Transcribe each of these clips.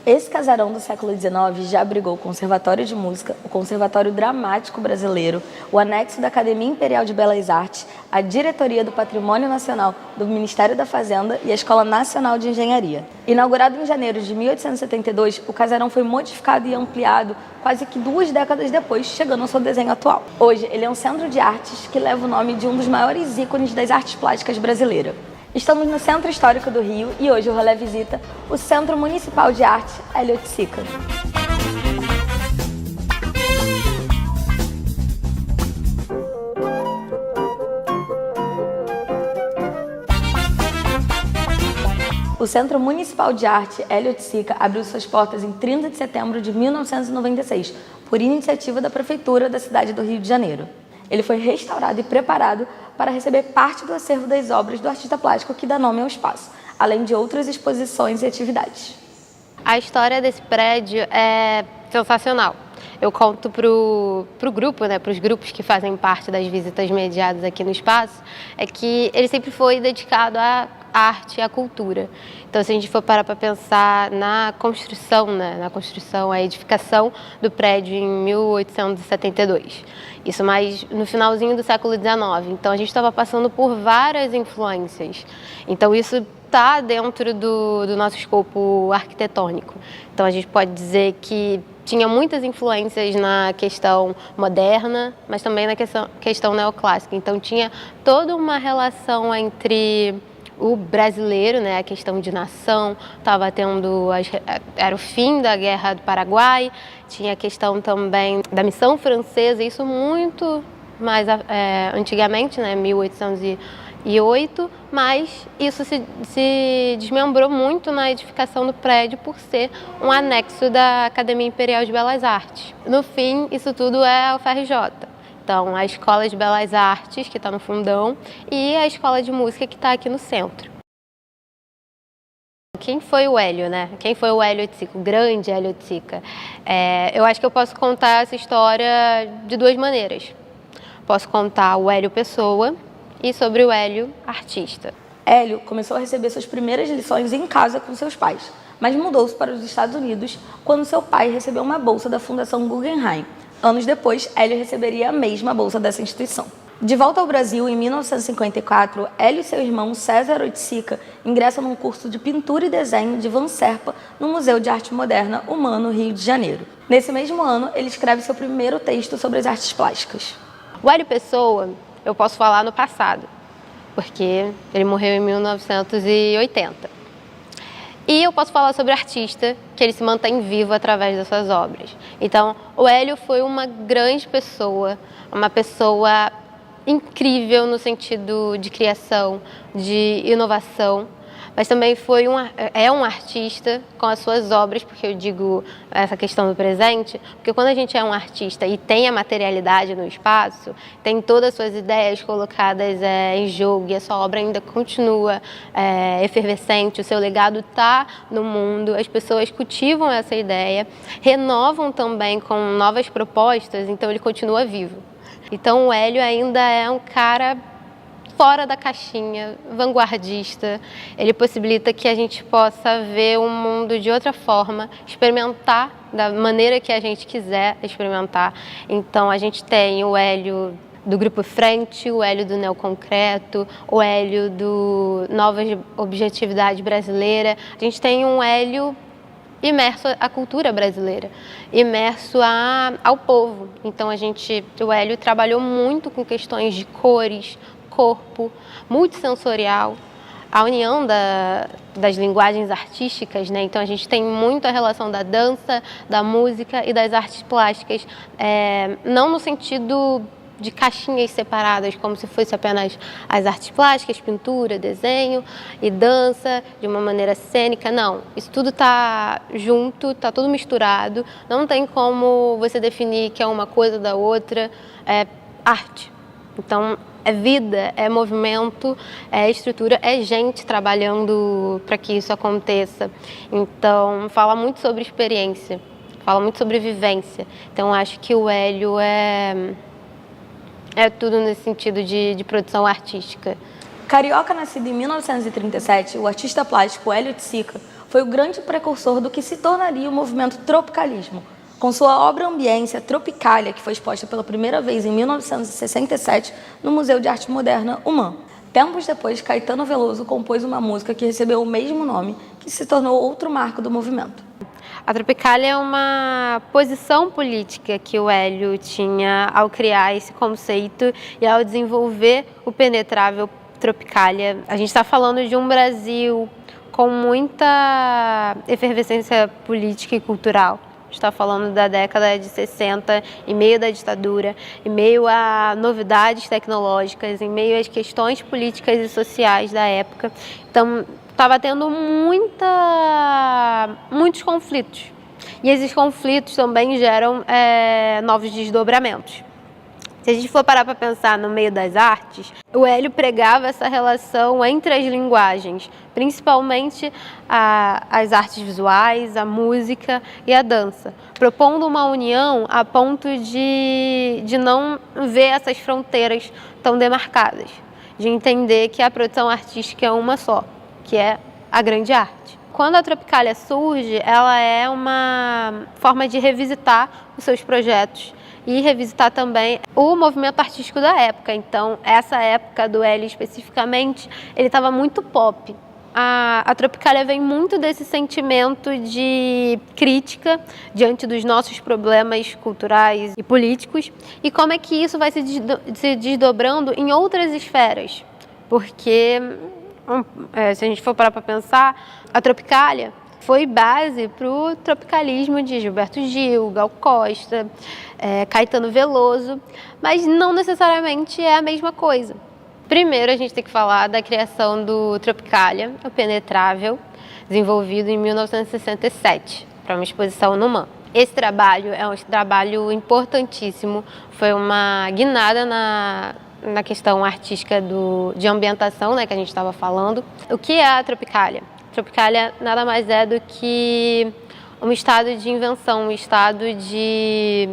Esse casarão do século XIX já abrigou o Conservatório de Música, o Conservatório Dramático Brasileiro, o anexo da Academia Imperial de Belas Artes, a Diretoria do Patrimônio Nacional do Ministério da Fazenda e a Escola Nacional de Engenharia. Inaugurado em janeiro de 1872, o casarão foi modificado e ampliado quase que 2 décadas depois, chegando ao seu desenho atual. Hoje, ele é um centro de artes que leva o nome de um dos maiores ícones das artes plásticas brasileiras. Estamos no Centro Histórico do Rio e hoje o rolê visita o Centro Municipal de Arte Hélio Oiticica. O Centro Municipal de Arte Hélio Oiticica abriu suas portas em 30 de setembro de 1996, por iniciativa da Prefeitura da cidade do Rio de Janeiro. Ele foi restaurado e preparado para receber parte do acervo das obras do artista plástico que dá nome ao espaço, além de outras exposições e atividades. A história desse prédio é sensacional. Eu conto pro grupo, para os grupos que fazem parte das visitas mediadas aqui no espaço, é que ele sempre foi dedicado à arte e à cultura. Então, se a gente for parar para pensar na construção, a edificação do prédio em 1872. Isso mais no finalzinho do século XIX. Então, a gente estava passando por várias influências. Então, isso está dentro do nosso escopo arquitetônico. Então, a gente pode dizer que tinha muitas influências na questão moderna, mas também na questão neoclássica. Então, tinha toda uma relação entre o brasileiro, a questão de nação, era o fim da Guerra do Paraguai, tinha a questão também da missão francesa, isso muito mais antigamente, 1808, mas isso se desmembrou muito na edificação do prédio por ser um anexo da Academia Imperial de Belas Artes. No fim, isso tudo é o FRJ. Então, a Escola de Belas Artes, que está no fundão, e a Escola de Música, que está aqui no centro. Quem foi o Hélio, Quem foi o Hélio Oiticica, o grande Hélio Oiticica? Eu acho que eu posso contar essa história de 2 maneiras. Posso contar o Hélio pessoa e sobre o Hélio artista. Hélio começou a receber suas primeiras lições em casa com seus pais, mas mudou-se para os Estados Unidos quando seu pai recebeu uma bolsa da Fundação Guggenheim. Anos depois, Hélio receberia a mesma bolsa dessa instituição. De volta ao Brasil, em 1954, Hélio e seu irmão César Oiticica ingressam num curso de pintura e desenho de Van Serpa no Museu de Arte Moderna Humano, Rio de Janeiro. Nesse mesmo ano, ele escreve seu primeiro texto sobre as artes plásticas. O Hélio Pessoa, eu posso falar no passado, porque ele morreu em 1980. E eu posso falar sobre o artista, que ele se mantém vivo através das suas obras. Então, o Hélio foi uma grande pessoa, uma pessoa incrível no sentido de criação, de inovação, mas também é um artista com as suas obras, porque eu digo essa questão do presente, porque quando a gente é um artista e tem a materialidade no espaço, tem todas as suas ideias colocadas em jogo e a sua obra ainda continua efervescente, o seu legado está no mundo, as pessoas cultivam essa ideia, renovam também com novas propostas, então ele continua vivo. Então o Hélio ainda é um cara fora da caixinha, vanguardista. Ele possibilita que a gente possa ver o mundo de outra forma, experimentar da maneira que a gente quiser experimentar. Então a gente tem o Hélio do Grupo Frente, o Hélio do Neoconcreto, o Hélio do Nova Objetividade Brasileira. A gente tem um Hélio imerso à cultura brasileira, imerso ao povo. Então o Hélio trabalhou muito com questões de cores, corpo, multissensorial, a união das linguagens artísticas, Então a gente tem muito a relação da dança, da música e das artes plásticas, não no sentido de caixinhas separadas, como se fosse apenas as artes plásticas, pintura, desenho e dança, de uma maneira cênica, não. Isso tudo está junto, está tudo misturado, não tem como você definir que é uma coisa da outra, é arte. Então, é vida, é movimento, é estrutura, é gente trabalhando para que isso aconteça. Então, fala muito sobre experiência, fala muito sobre vivência. Então, acho que o Hélio é tudo nesse sentido de produção artística. Carioca, nascido em 1937, o artista plástico Hélio Oiticica foi o grande precursor do que se tornaria o movimento tropicalismo. Com sua obra Ambiência Tropicalia, que foi exposta pela primeira vez em 1967 no Museu de Arte Moderna UMAN. Tempos depois, Caetano Veloso compôs uma música que recebeu o mesmo nome, que se tornou outro marco do movimento. A Tropicália é uma posição política que o Hélio tinha ao criar esse conceito e ao desenvolver o penetrável Tropicália. A gente está falando de um Brasil com muita efervescência política e cultural. A gente está falando da década de 60, em meio da ditadura, em meio a novidades tecnológicas, em meio às questões políticas e sociais da época. Então, estava tendo muitos conflitos. E esses conflitos também geram novos desdobramentos. Se a gente for parar para pensar no meio das artes, o Hélio pregava essa relação entre as linguagens, principalmente as artes visuais, a música e a dança, propondo uma união a ponto de não ver essas fronteiras tão demarcadas, de entender que a produção artística é uma só, que é a grande arte. Quando a Tropicália surge, ela é uma forma de revisitar os seus projetos e revisitar também o movimento artístico da época. Então, essa época do Hélio especificamente, ele estava muito pop. A Tropicália vem muito desse sentimento de crítica diante dos nossos problemas culturais e políticos e como é que isso vai se desdobrando em outras esferas. Porque, se a gente for parar para pensar, a Tropicália foi base para o tropicalismo de Gilberto Gil, Gal Costa, Caetano Veloso, mas não necessariamente é a mesma coisa. Primeiro, a gente tem que falar da criação do Tropicália, o Penetrável, desenvolvido em 1967, para uma exposição no MAN. Esse trabalho é um trabalho importantíssimo, foi uma guinada na questão artística de ambientação, né, que a gente estava falando. O que é a Tropicália? Tropicália nada mais é do que um estado de invenção, um estado de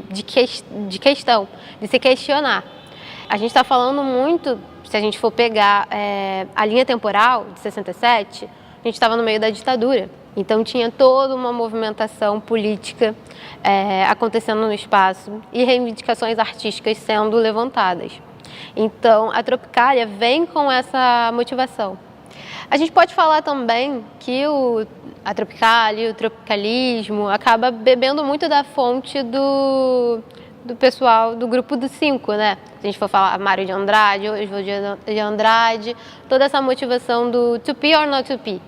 questão, de se questionar. A gente está falando muito, se a gente for pegar a linha temporal de 67, a gente estava no meio da ditadura. Então tinha toda uma movimentação política acontecendo no espaço e reivindicações artísticas sendo levantadas. Então a Tropicália vem com essa motivação. A gente pode falar também que a Tropicália, o tropicalismo, acaba bebendo muito da fonte do pessoal do grupo dos 5, né? Se a gente for falar Mário de Andrade, Oswald de Andrade, toda essa motivação do to be or not to be.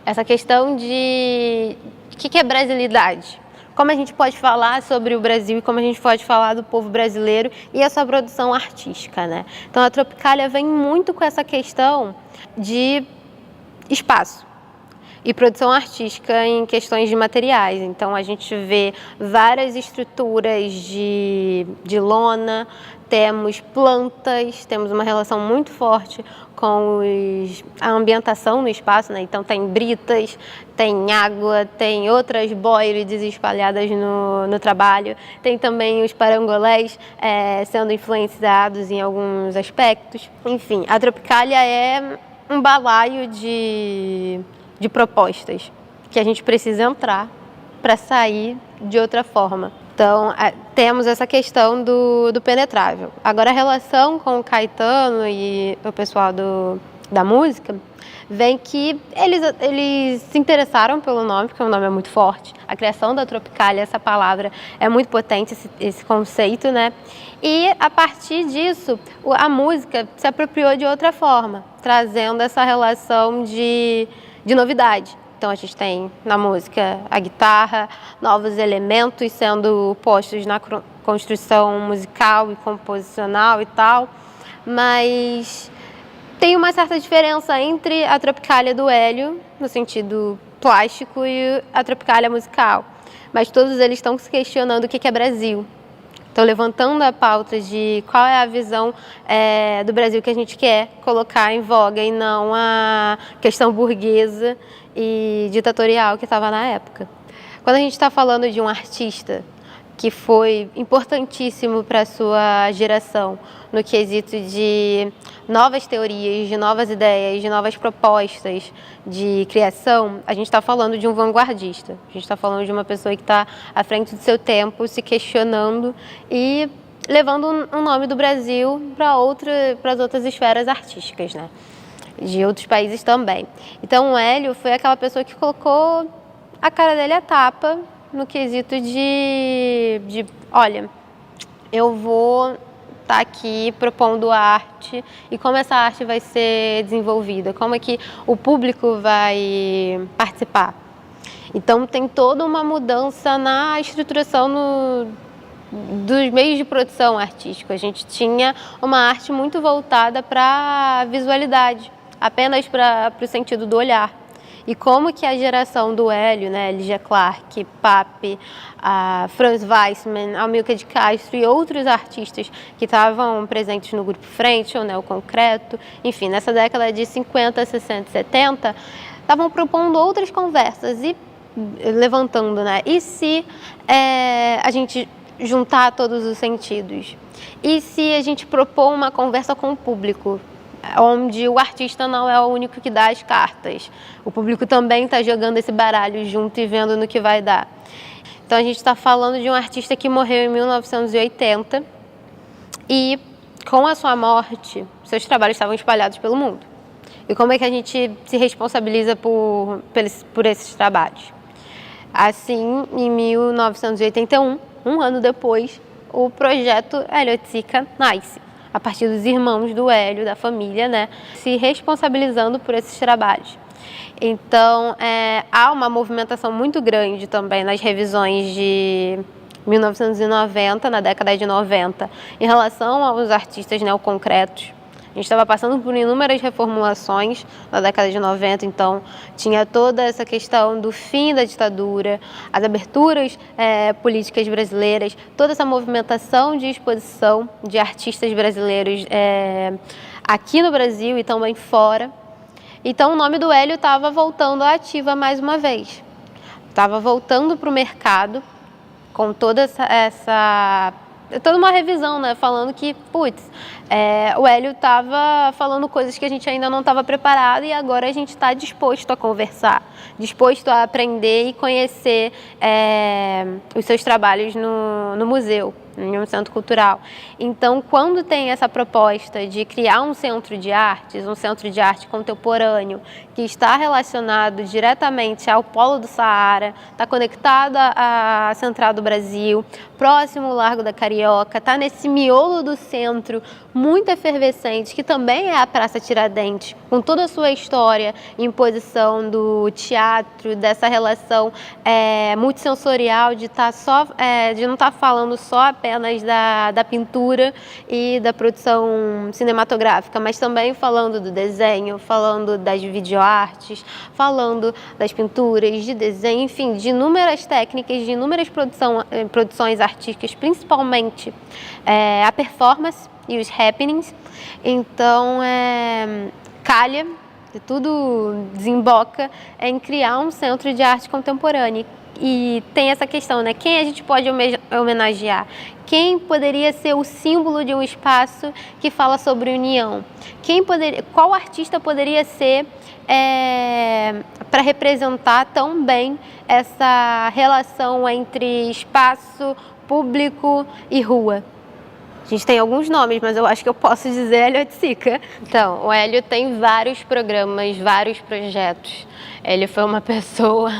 Essa questão de o que é brasilidade. Como a gente pode falar sobre o Brasil e como a gente pode falar do povo brasileiro e essa produção artística, né? Então a Tropicália vem muito com essa questão de espaço e produção artística em questões de materiais. Então a gente vê várias estruturas de lona, temos plantas, temos uma relação muito forte com a ambientação no espaço, né? Então tem britas, tem água, tem outras boiredes espalhadas no trabalho, tem também os parangolés sendo influenciados em alguns aspectos. Enfim, a Tropicália é um balaio de propostas que a gente precisa entrar para sair de outra forma. Então, temos essa questão do penetrável. Agora, a relação com o Caetano e o pessoal da música vem que eles se interessaram pelo nome, porque o nome é muito forte. A criação da Tropicália, essa palavra, é muito potente, esse conceito, né? E, a partir disso, a música se apropriou de outra forma, trazendo essa relação de novidade. Então, a gente tem na música a guitarra, novos elementos sendo postos na construção musical e composicional e tal, mas tem uma certa diferença entre a Tropicália do Hélio, no sentido plástico, e a Tropicália musical. Mas todos eles estão se questionando o que é Brasil. Estão levantando a pauta de qual é a visão do Brasil que a gente quer colocar em voga e não a questão burguesa e ditatorial que estava na época. Quando a gente está falando de um artista que foi importantíssimo para a sua geração no quesito de novas teorias, de novas ideias, de novas propostas de criação, a gente está falando de um vanguardista. A gente está falando de uma pessoa que está à frente do seu tempo, se questionando e levando um nome do Brasil para as outras esferas artísticas, né? De outros países também. Então o Hélio foi aquela pessoa que colocou a cara dele à tapa no quesito de olha, eu vou estar aqui propondo arte e como essa arte vai ser desenvolvida, como é que o público vai participar. Então tem toda uma mudança na estruturação dos meios de produção artística. A gente tinha uma arte muito voltada para a visualidade, apenas para o sentido do olhar. E como que a geração do Hélio, né, Lígia Clark, Pape, Franz Weissman, Amilcar de Castro e outros artistas que estavam presentes no Grupo Frente, né, o Concreto, enfim, nessa década de 50, 60, 70, estavam propondo outras conversas e levantando, né, e se a gente juntar todos os sentidos? E se a gente propor uma conversa com o público, onde o artista não é o único que dá as cartas? O público também está jogando esse baralho junto e vendo no que vai dar. Então a gente está falando de um artista que morreu em 1980 e com a sua morte, seus trabalhos estavam espalhados pelo mundo. E como é que a gente se responsabiliza por esses trabalhos? Assim, em 1981, um ano depois, o projeto Heliotica nasce, a partir dos irmãos do Hélio, da família, né, se responsabilizando por esses trabalhos. Então, há uma movimentação muito grande também nas revisões de 1990, na década de 90, em relação aos artistas neoconcretos. A gente estava passando por inúmeras reformulações na década de 90, então tinha toda essa questão do fim da ditadura, as aberturas políticas brasileiras, toda essa movimentação de exposição de artistas brasileiros aqui no Brasil e também fora. Então o nome do Hélio estava voltando à ativa mais uma vez. Estava voltando para o mercado com toda toda uma revisão, né? Falando que, o Hélio estava falando coisas que a gente ainda não estava preparado e agora a gente está disposto a conversar, disposto a aprender e conhecer os seus trabalhos no museu, em um centro cultural. Então, quando tem essa proposta de criar um centro de arte contemporâneo, que está relacionado diretamente ao Polo do Saara, está conectado à Central do Brasil, próximo ao Largo da Carioca, está nesse miolo do centro muito efervescente, que também é a Praça Tiradentes, com toda a sua história, imposição do teatro, dessa relação multissensorial de não estar falando só apenas da pintura e da produção cinematográfica, mas também falando do desenho, falando das videoartes, falando das pinturas, de desenho, enfim, de inúmeras técnicas, de inúmeras produções artísticas, principalmente a performance e os happenings. Então, calha, e tudo desemboca em criar um centro de arte contemporânea. E tem essa questão, né? Quem a gente pode homenagear? Quem poderia ser o símbolo de um espaço que fala sobre união? Qual artista poderia ser para representar tão bem essa relação entre espaço, público e rua? A gente tem alguns nomes, mas eu acho que eu posso dizer Heliotica. Então, o Hélio tem vários programas, vários projetos. Ele foi uma pessoa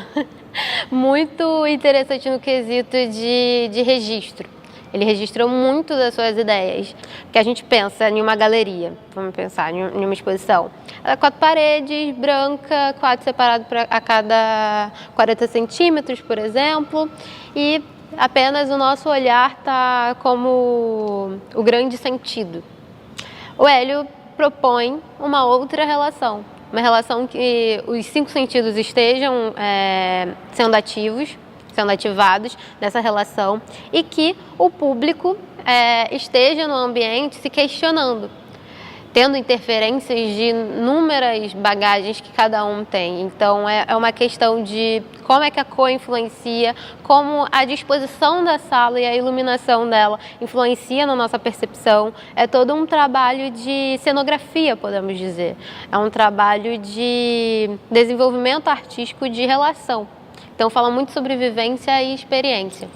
muito interessante no quesito de registro. Ele registrou muito das suas ideias, porque a gente pensa em uma galeria, vamos pensar em uma exposição. Ela é 4 paredes, branca, quadro separado a cada 40 centímetros, por exemplo, e apenas o nosso olhar está como o grande sentido. O Hélio propõe uma outra relação, uma relação que os 5 sentidos estejam sendo ativados nessa relação e que o público esteja no ambiente se questionando. tendo interferências de inúmeras bagagens que cada um tem. Então é uma questão de como é que a cor influencia, como a disposição da sala e a iluminação dela influencia na nossa percepção. É todo um trabalho de cenografia, podemos dizer. É um trabalho de desenvolvimento artístico de relação. Então fala muito sobre vivência e experiência.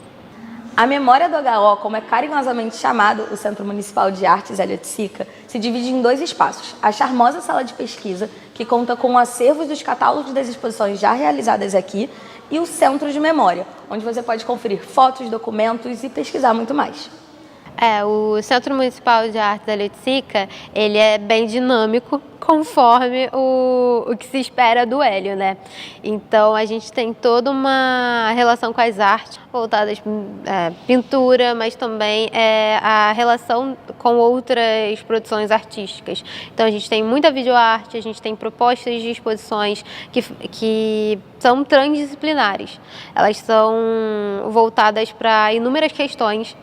A memória do HO, como é carinhosamente chamado, o Centro Municipal de Artes Hélio de Sica, se divide em 2 espaços. A charmosa sala de pesquisa, que conta com acervos dos catálogos das exposições já realizadas aqui, e o Centro de Memória, onde você pode conferir fotos, documentos e pesquisar muito mais. O Centro Municipal de Artes Hélio de Sica, ele é bem dinâmico, conforme o que se espera do Hélio, né? Então, a gente tem toda uma relação com as artes, voltadas à pintura, mas também a relação com outras produções artísticas. Então, a gente tem muita videoarte, a gente tem propostas de exposições que são transdisciplinares. Elas são voltadas para inúmeras questões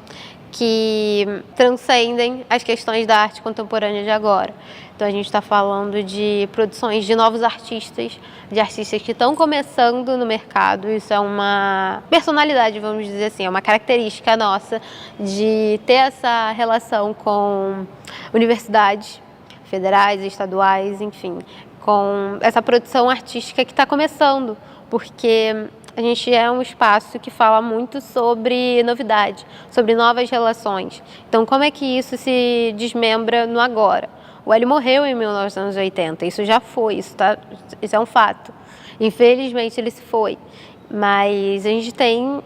que transcendem as questões da arte contemporânea de agora. Então a gente está falando de produções de novos artistas, de artistas que estão começando no mercado. Isso é uma personalidade, vamos dizer assim, é uma característica nossa de ter essa relação com universidades federais, estaduais, enfim, com essa produção artística que está começando, porque a gente é um espaço que fala muito sobre novidade, sobre novas relações. Então, como é que isso se desmembra no agora? O Hélio morreu em 1980, isso já foi, isso é um fato. Infelizmente, ele se foi, mas a gente tem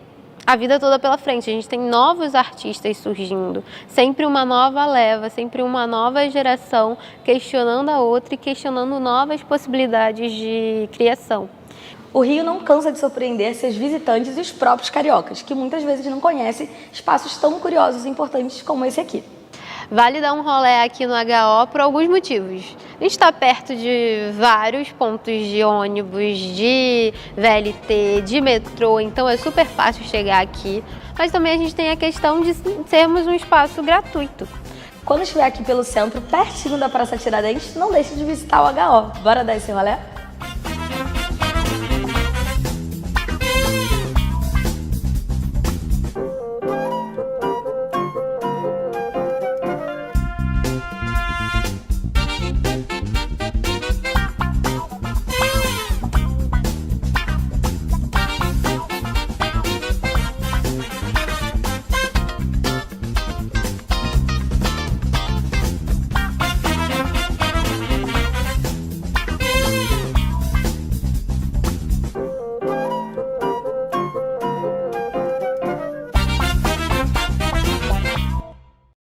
a vida toda pela frente, a gente tem novos artistas surgindo, sempre uma nova leva, sempre uma nova geração questionando a outra e questionando novas possibilidades de criação. O Rio não cansa de surpreender seus visitantes e os próprios cariocas, que muitas vezes não conhecem espaços tão curiosos e importantes como esse aqui. Vale dar um rolê aqui no HO por alguns motivos. A gente está perto de vários pontos de ônibus, de VLT, de metrô, então é super fácil chegar aqui. Mas também a gente tem a questão de sermos um espaço gratuito. Quando estiver aqui pelo centro, pertinho da Praça Tiradentes, não deixe de visitar o HO. Bora dar esse rolê?